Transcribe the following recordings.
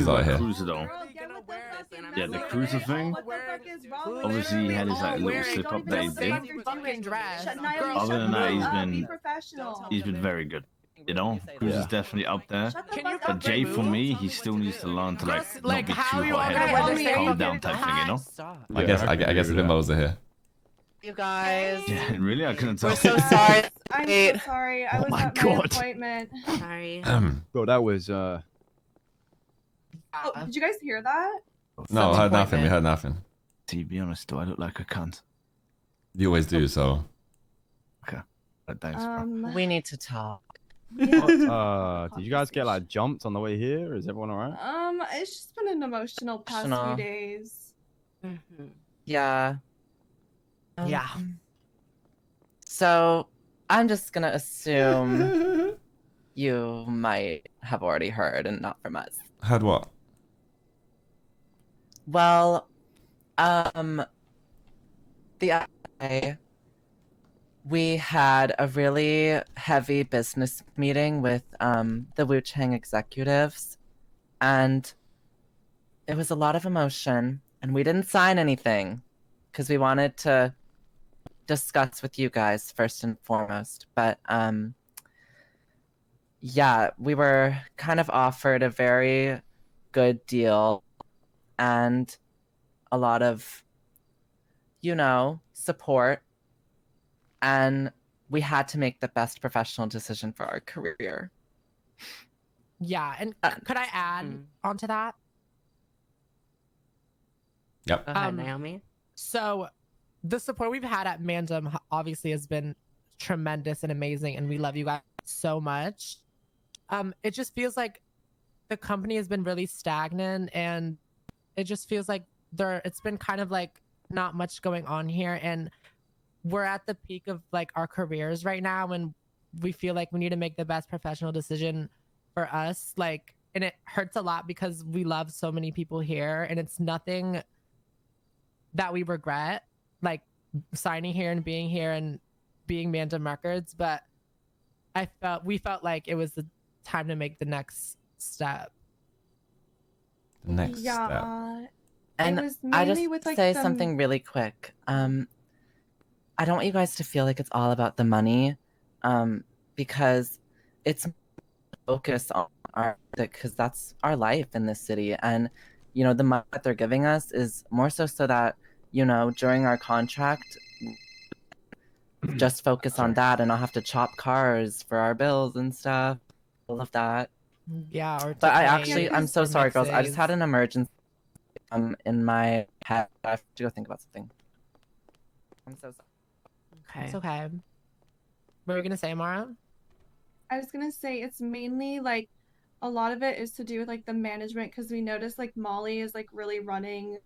these out here. Cruiser though. Yeah, the cruiser thing. Obviously, he had his like little slip up that he did. Other than that, he's been very good. You know, Cruiser's definitely up there. But Jay, for me, he still needs to learn to like not be too hot-headed, calm down type thing. You know. I guess the Bimbos are here. You guys. Yeah, really, I couldn't tell. We're so sorry. I'm so sorry. I was at my appointment. Sorry. Bro, that was Oh, did you guys hear that? No, I heard nothing. We heard nothing. To be honest, do I look like a cunt? You always do, so. Okay. Thanks, bro. We need to talk. Yeah. Did you guys get like jumped on the way here? Is everyone alright? It's just been an emotional past few days. Yeah. Yeah. So I'm just gonna assume you might have already heard and not from us. Heard what? Well, the other day, we had a really heavy business meeting with the Chang executives, and it was a lot of emotion, and we didn't sign anything because we wanted to discuss with you guys first and foremost. But yeah, we were kind of offered a very good deal and a lot of, you know, support, and we had to make the best professional decision for our career. Yeah, and could I add onto that? Yep. Go ahead, Naomi. So the support we've had at Mandem obviously has been tremendous and amazing, and we love you guys so much. It just feels like the company has been really stagnant, and it just feels like it's been kind of like not much going on here, and we're at the peak of like our careers right now, and we feel like we need to make the best professional decision for us. Like, and it hurts a lot because we love so many people here, and it's nothing that we regret, like signing here and being Mandem Records, but we felt like it was the time to make the next step. The next step. And I just with, like, say something really quick. I don't want you guys to feel like it's all about the money, because it's focus on our, because that's our life in this city, and you know the money that they're giving us is more so that, you know, during our contract, just focus on that, and I'll have to chop cars for our bills and stuff, all of that. Yeah, but I'm so sorry, girls. I just had an emergency in my head. I have to go think about something. I'm so sorry. Okay. It's okay. What were you gonna say, Mara? I was gonna say it's mainly like a lot of it is to do with like the management, because we noticed like Molly is like really running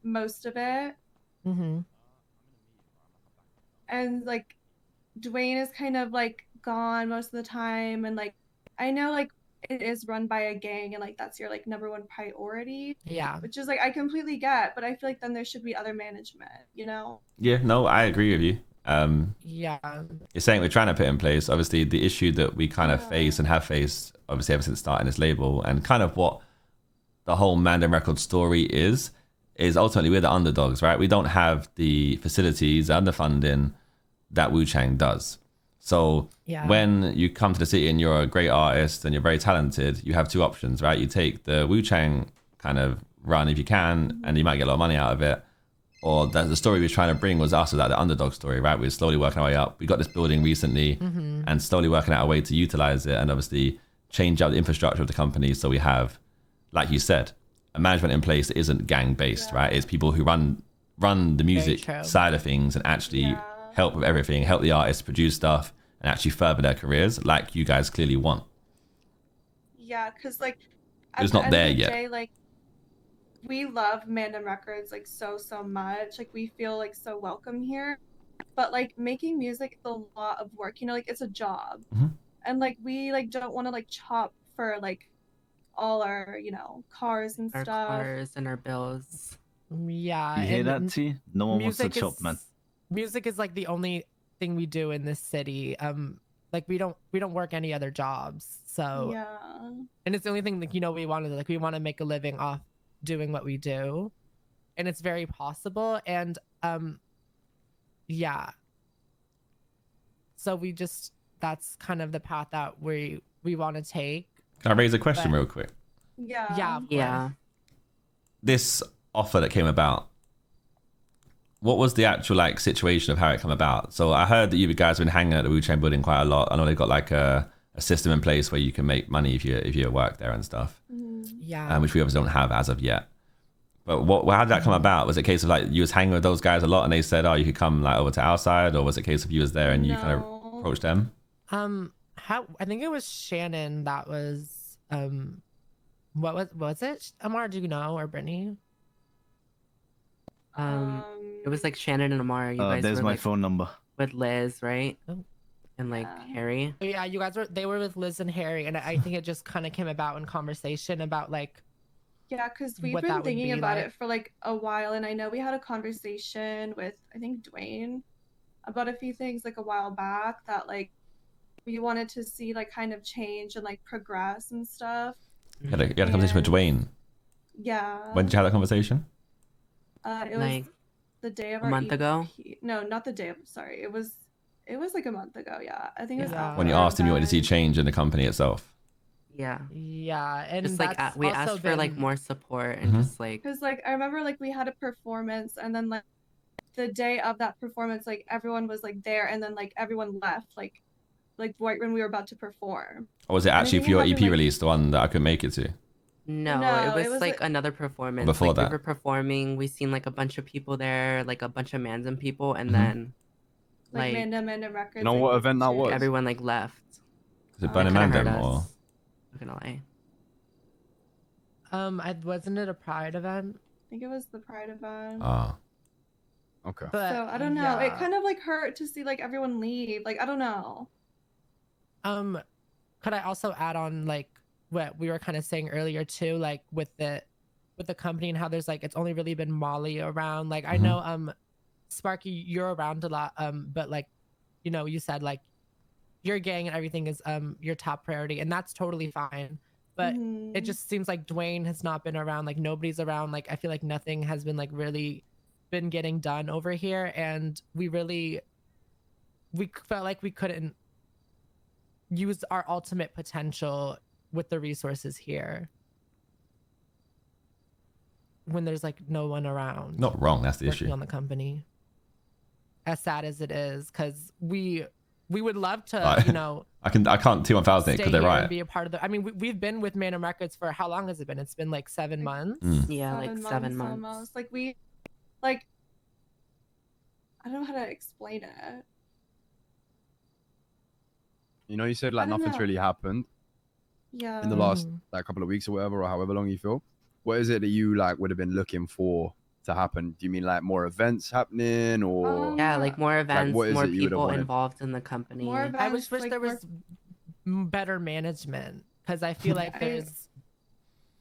most of it. And like Dwayne is kind of like gone most of the time, and like I know like it is run by a gang, and like that's your like #1 priority. Yeah. Which is like I completely get, but I feel like then there should be other management, you know? Yeah, no, I agree with you. Yeah. You're saying we're trying to put in place, obviously, the issue that we kind of face and have faced, obviously, ever since starting this label, and kind of what the whole Mandem Records story is ultimately we're the underdogs, right? We don't have the facilities and the funding that Wu Chang does. So when you come to the city and you're a great artist and you're very talented, you have two options, right? You take the Wu Chang kind of run if you can, and you might get a lot of money out of it. Or the story we were trying to bring was us, like the underdog story, right? We were slowly working our way up. We got this building recently and slowly working out a way to utilize it and obviously change out the infrastructure of the company. So we have, like you said, a management in place that isn't gang based, right? It's people who run the music side of things and actually help with everything, help the artists produce stuff and actually further their careers like you guys clearly want. Yeah, because like it's not there yet. Day, like we love Mandem Records like so much. Like we feel like so welcome here. But like making music is a lot of work, you know, like it's a job. And like we like don't want to like chop for like all our, you know, cars and stuff. Our cars and our bills. Yeah. You hear that, T? No one wants to chop, man. Music is like the only thing we do in this city. like we don't work any other jobs. So Yeah. and it's the only thing like we wanted, like we want to make a living off doing what we do, and it's very possible. And yeah, so that's kind of the path that we want to take. Can I raise a question real quick? Yeah. Yeah. This offer that came about, what was the actual like situation of how it came about? So I heard that you guys have been hanging at the Wu Chain building quite a lot. I know they've got like a system in place where you can make money if you work there and stuff. Yeah. Which we obviously don't have as of yet. But how did that come about? Was it a case of like you was hanging with those guys a lot and they said, oh, you could come like over to our side, or was it a case of you was there and you kind of approached them? I think it was Shannon that was what was it? Amar, do you know, or Brittany? It was like Shannon and Amara. You guys there's were my like phone number. with Liz, right? Oh. And like Harry. Yeah, you guys they were with Liz and Harry, and I think it just kind of came about in conversation about like. Yeah, because we've what that been would thinking be about like. it for like a while, and I know we had a conversation with I think Dwayne about a few things like a while back that like we wanted to see like kind of change and like progress and stuff. You had a conversation with Dwayne. Yeah. When did you have that conversation? It Like, was the day of a our month ago? No, not the day of. Sorry, it was like a month ago. Yeah, I think it was Yeah. When you asked him you wanted to see change in the company itself. Yeah. Yeah, and Just like that's we also asked for like been- more support and just like because like I remember like we had a performance and then like the day of that performance like everyone was like there and then like everyone left like right when we were about to perform. Or was it actually think for it your happened, EP like- release, the one that I couldn't make it to? no, No, it it was was like like- another performance. Before like that. we were performing, we seen like a bunch of people there, like a bunch of Mandem people, and Mhm. then Like like Mandem Records. You know like, what was event that shit. was? everyone like left. Is it Oh. Burning Kinda hurt Mandem us. or? Not gonna lie. wasn't it a Pride event? I think it was the Pride event. Oh. Okay. But So I don't know. It yeah. kind of like hurt to see like everyone leave. Like I don't know. Could I also add on like what we were kind of saying earlier too, like with the company and how there's like it's only really been Molly around. Like I know Sparky, you're around a lot, but like you said like your gang and everything is your top priority, and that's totally fine. But it just seems like Dwayne has not been around, like nobody's around. Like I feel like nothing has been like really been getting done over here, and we felt like we couldn't use our ultimate potential with the resources here when there's like no one around. Not wrong, that's the working issue. on the company. As sad as it is, because we would love to, Right. I can't 2,000 it stay because they're here right. and be a part of the. I mean, we've been with Mandem Records for how long has it been? It's been like 7 months. Yeah, like 7 months. Almost. Like we, like I don't know how to explain it. You said like I don't nothing's know. really happened Yeah. in the last like couple of weeks or whatever, or however long you feel. What is it that you like would have been looking for to happen? Do you mean like more events happening, or Yeah, like more events, what is more it you would've people wanted? involved in the company. More I events, wish like, there was better management, because I feel like there's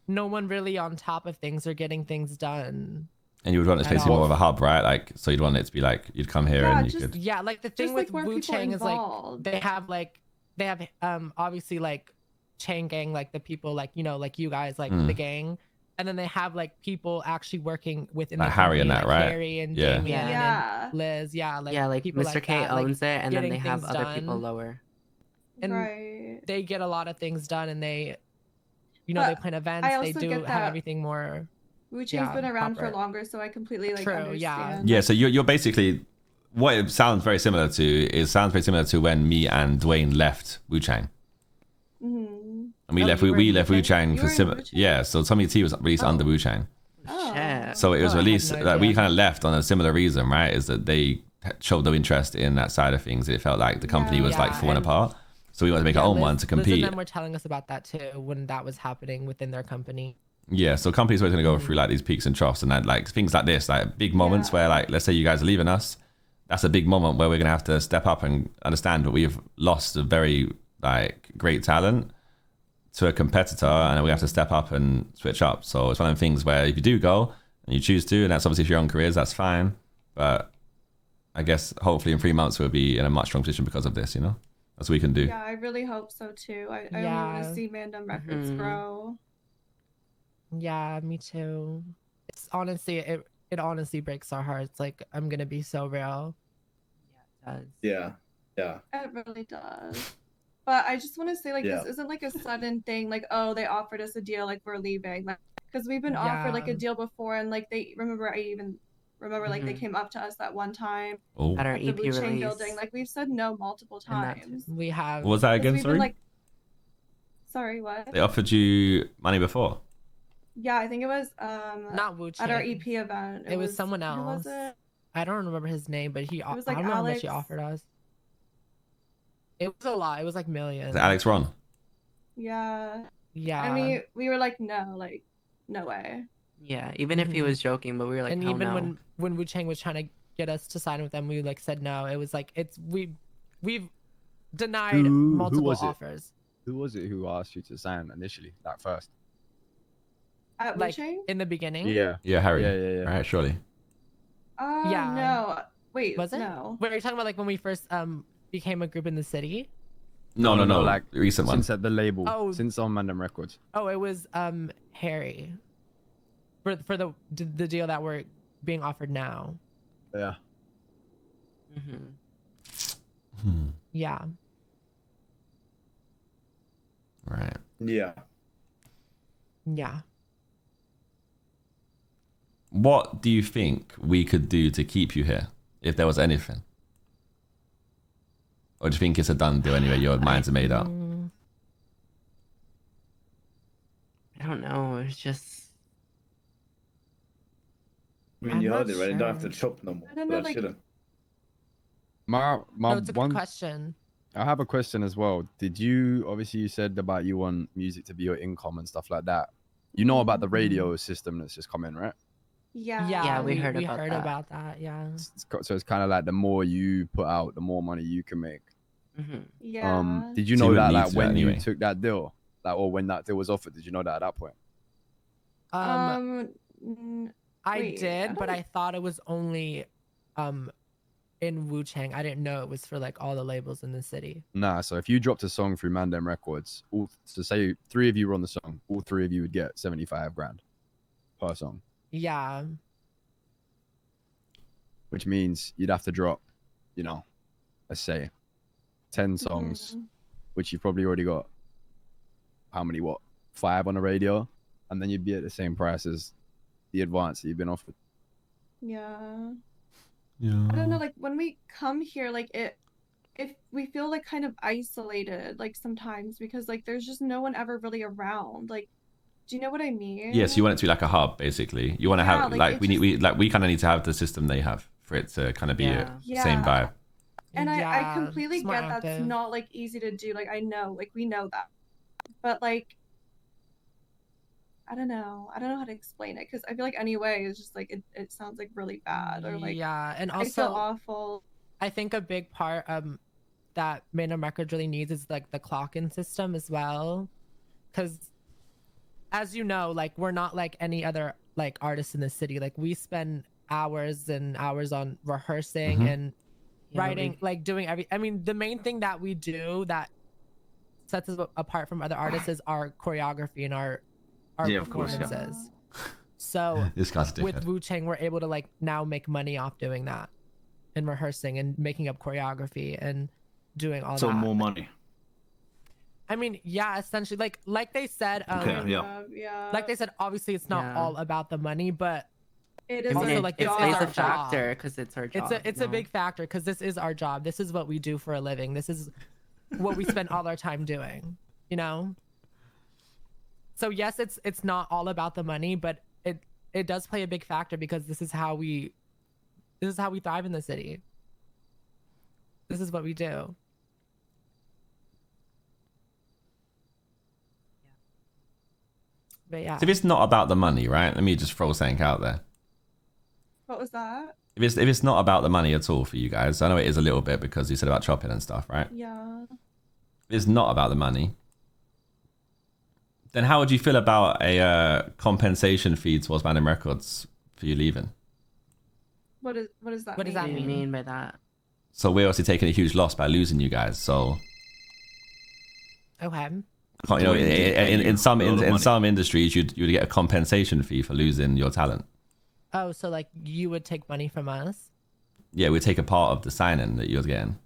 no one really on top of things or getting things done. And you would want this place to be more of a hub, right? Like, so you'd want it to be like you'd come here Yeah, and you just- could. Yeah, like the thing Just, with like, more Wu people Chang is like involved. they have obviously like Chang gang, like the people like like you guys, like the gang, and then they have like people actually working within Like the Harry and company, that, like right? Harry and Yeah. Damien Yeah. and Liz, like yeah, like people Mr. like K that, like, owns it, and then getting they have things other people done. lower. and Right. they get a lot of things done, and they they But plan events, I they also do get have that everything more. Wu Chang's Yeah, been around proper. for longer, so I completely like True, understand. yeah. Yeah, so you're basically what it sounds very similar to. It sounds very similar to when me and Dwayne left Wu Chang. Mm-hmm. And we Oh, left you were we in left Wu Wu Chang? Chang You for were in similar. Wu Chang? Yeah, so Tommy T was released under Wu Chang. Oh. Shit. So it was Oh, I had released. no Like, we idea. kind of left on a similar reason, right? Is that they showed no interest in that side of things. It felt like the company was like Yeah, falling and- apart. So we wanted to make our own one to Liz compete. and them were telling us about that too when that was happening within their company. Yeah, so companies are always going to go through like these peaks and troughs and that, like things like this, like big moments Yeah. where like, let's say you guys are leaving us. That's a big moment where we're going to have to step up and understand that we've lost a very like great talent to a competitor, and we have to step up and switch up. So it's one of the things where if you do go and you choose to, and that's obviously for your own careers, that's fine. But I guess hopefully in 3 months we'll be in a much stronger position because of this, and That's what we can do. Yeah, I really hope so too. I only want to see Mandem Records grow. Yeah, me too. It's honestly, it honestly breaks our hearts. Like, I'm gonna be so real. Yeah, it does. Yeah. Yeah. It really does. But I just want to say, like, this isn't like a sudden thing. Like, oh, they offered us a deal, like we're leaving. Like, because we've been offered like a deal before, and like they remember, I even remember like they came up to us that one time at our at the EP Blue Chain release. building. Like we've said no multiple times. We have. What was that again? Sorry. Like, sorry, what? They offered you money before. Yeah, I think it was not Wu at our EP event. It was someone who else. was it? I don't remember his name, but he. It was like I don't remember Alex. what she offered us. It was a lot. It was like millions. Is it Alex Ron? Yeah. Yeah. I mean, we were like, no, like, no way. Yeah, even if he was joking, but we were like, and hell even no. when Wu Chang was trying to get us to sign with them, we like said no. It was like we've denied multiple offers. Who was it who asked you to sign initially, like first? At Like Wu Chang? in the beginning. Yeah, Harry. Yeah. All right, surely. Yeah. No. Wait. Was it? No. Wait, are you talking about like when we first became a group in the city? No. Like the recent one. Since at the label. Oh. Since on Mandem Records. Oh, it was Harry. For the deal that we're being offered now. Yeah. Yeah. Right. Yeah. Yeah. What do you think we could do to keep you here, if there was anything? Or do you think it's a done deal anyway? Your minds are made up. I don't know. It's just. I mean, you heard it, right? You don't have to chop no more. I don't know, That's like- chilling. My it's a good one question. I have a question as well. Did you obviously you said about you want music to be your income and stuff like that? You know about the radio system that's just come in, right? Yeah. Yeah, we heard about that. that. Yeah. So it's kind of like the more you put out, the more money you can make. Yeah. Did you So know you that wouldn't like need to when anyway. you took that deal, like or when that deal was offered? Did you know that at that point? I wait, did, I but don't- I thought it was only in Wu Chang. I didn't know it was for like all the labels in the city. Nah. So if you dropped a song through Mandem Records, so say 3 of you were on the song, all 3 of you would get 75 grand per song, Yeah. which means you'd have to drop, you know, let's say 10 songs, which you've probably already got how many, 5 on the radio, and then you'd be at the same price as the advance that you've been offered. Yeah. Yeah. I don't know, like when we come here, like if we feel like kind of isolated, like sometimes because like there's just no one ever really around. Like, do you know what I mean? Yes, you want it to be like a hub, basically. You want to Yeah, have like, like it we kind of need to have the system they have for it to kind of be a same vibe. And I Yeah, completely it's more get that's active. not like easy to do. Like I know, like we know that, but like I don't know how to explain it because I feel like anyway it's just like it sounds like really bad or like yeah, and I feel also awful. I think a big part that Mandem Records really needs is like the clock-in system as well, because as you know, like we're not like any other like artists in the city. Like we spend hours and hours on rehearsing and writing, like doing I mean, the main thing that we do that sets us apart from other artists is our choreography and our of course, performances. So This guy's a with dickhead. Wu Chang, we're able to like now make money off doing that and rehearsing and making up choreography and doing all So that. more money. I mean, yeah, essentially, like they said, Yeah. like they said, obviously it's not all about the money, but It I is mean, also it, like it this plays is our a factor because it's our job. it's a big factor because this is our job. This is what we do for a living. This is what we spend all our time doing, you know? So yes, it's not all about the money, but it does play a big factor because this is how we thrive in the city. This is what we do. But yeah. So if it's not about the money, right? Let me just throw something out there. What was that? If it's not about the money at all for you guys, I know it is a little bit because you said about chopping and stuff, right? Yeah. If it's not about the money, then how would you feel about a compensation fee towards Mandem Records for you leaving? What does that What does mean? that What do you mean by that? So we're obviously taking a huge loss by losing you guys. So Okay. You know, in some a lot of some industries, you'd get a compensation fee for losing your talent. Oh, so like you would take money from us? Yeah, we take a part of the signing that you're getting.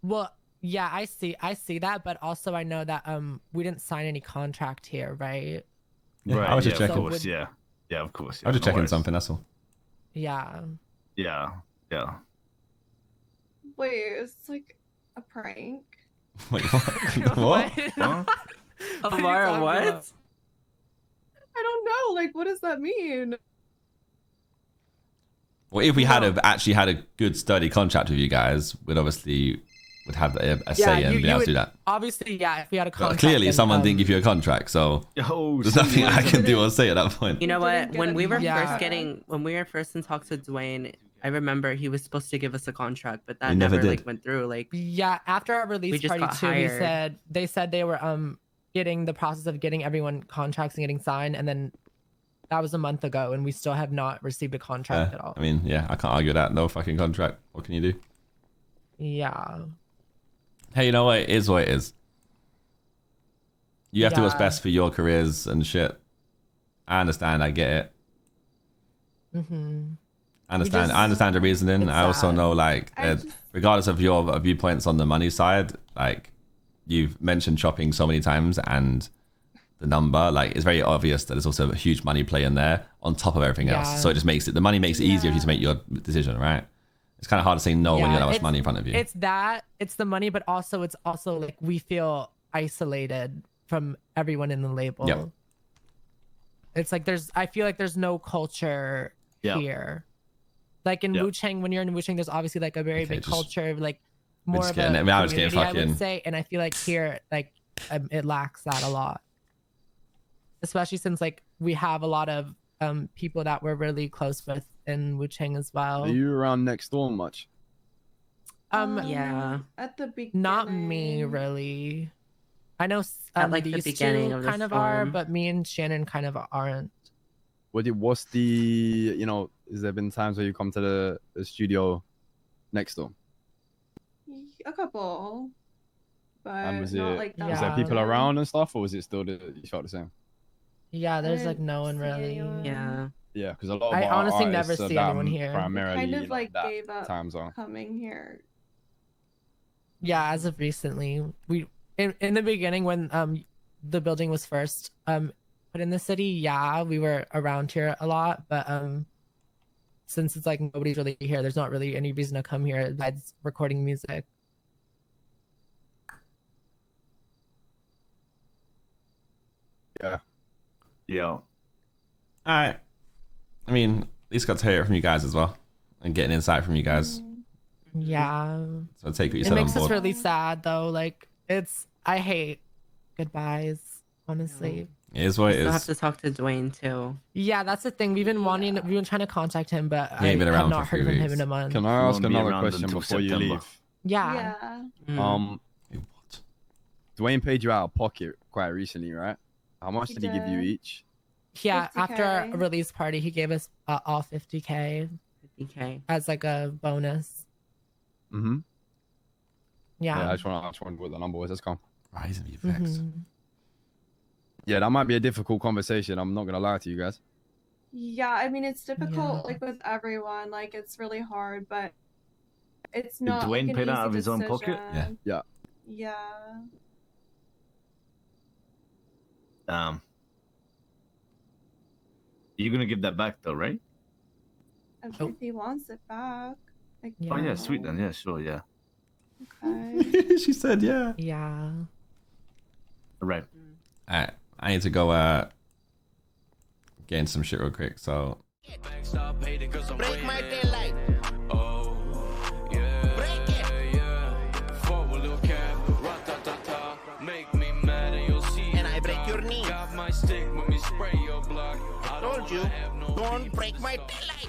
Well, yeah, I see that, but also I know that we didn't sign any contract here, right? Yeah, Right. I was just yeah, checking. Of course, yeah. Yeah, of course. Yeah, I was just no checking worries. something. That's all. Yeah. Yeah. Yeah. Wait, it's like a prank. Wait, what? What? Huh? Amara, what? I don't know. Like, what does that mean? Well, if we actually had a good sturdy contract with you guys, we'd obviously would have a say and be able to do that. Obviously, yeah. If we had a But contract, clearly, then, someone didn't give you a contract, so Oh, there's nothing I can do or say at that point. You know what? When we were Yeah. when we were first in talks with Dwayne, I remember he was supposed to give us a contract, but that He never never did. like went through. Like, Yeah, after our We release just party got too, hired. they said they were getting the process of getting everyone contracts and getting signed, and then that was a month ago, and we still have not received a contract at all. I mean, yeah, I can't argue that. No fucking contract. What can you do? Yeah. Hey, you know what? It is what it is. You have to do what's Yeah. best for your careers and shit. I understand. I get it. Mm-hmm. I understand. just- I understand the reasoning. it's I also sad. know, like, I that just- regardless of your viewpoints on the money side, like, you've mentioned shopping so many times, and the number, like, it's very obvious that there's also a huge money play in there on top of everything Yeah. else. So it just makes it, the money makes it easier for you to make your decision, right? It's kind of hard to say no when you Yeah, got that much it's- money in front of you. It's the money, but also it's also like we feel isolated from everyone in the label. Yep. It's like I feel like there's no culture Yep. here. Like in Yep. Wu Chang, when you're in Wu Chang, there's obviously like a very Okay, big just- culture, like more just of getting- a I was getting community, I fucking- would say, and I feel like here, like it lacks that a lot. Especially since like we have a lot of people that we're really close with in Wu Chang as well. Are you around next door much? Yeah. At the beginning. Not me, really. I know At, like, the these beginning two of the kind of are, storm. but me and Shannon kind of aren't. What's the, you know, has there been times where you come to the studio next door? A couple. But And was not it, like that. was there Yeah. people around and stuff, or was it still you felt the same? Yeah, there's like didn't no one see really. anyone. Yeah. Yeah, because a lot of I our honestly never artists are see that anyone here. primarily, Kind you of know, like that gave up time zone. coming here. Yeah, as of recently, we in the beginning when the building was first put in the city, yeah, we were around here a lot, but since it's like nobody's really here, there's not really any reason to come here besides recording music. Yeah. Yeah. All right. I mean, at least got to hear it from you guys as well, and getting insight from you guys. Yeah. So take what you It said on makes us board. really sad though. Like I hate goodbyes, honestly. It is what it Still have is. to talk to Dwayne too. Yeah, that's the thing. We've been we've been trying to contact him, but I ain't been have around not for heard 3 from him weeks. in a month. Can I ask Won't be another around question until before you September. leave? Yeah. Yeah. Mm. What? Dwayne paid you out of pocket quite recently, right? How much He did he give you did. each? Yeah, after our 50K. release party, he gave us all 50K 50K. as like a bonus. Mm-hmm. Yeah. I just want to what the number was. Let's go. Rising me vexed. Mhm. Yeah, that might be a difficult conversation. I'm not gonna lie to you guys. Yeah, I mean it's difficult Yeah. like with everyone. Like it's really hard, but it's Did not Dwayne like, pay an that out of easy his own pocket? decision. Yeah. Yeah. You're gonna give that back though, right? If he wants it back. Like, Yeah. Oh yeah, sweet then. Yeah, sure, yeah. Okay. She said, yeah. Yeah. All right. All right. I need to go get into some shit real quick. So Break my daylight. Oh, yeah. Break it. Yeah. Forward look at ratatata. Make me mad and you'll see. And I break your knee. Got my stick when we spray your block. I told you, don't break my daylight.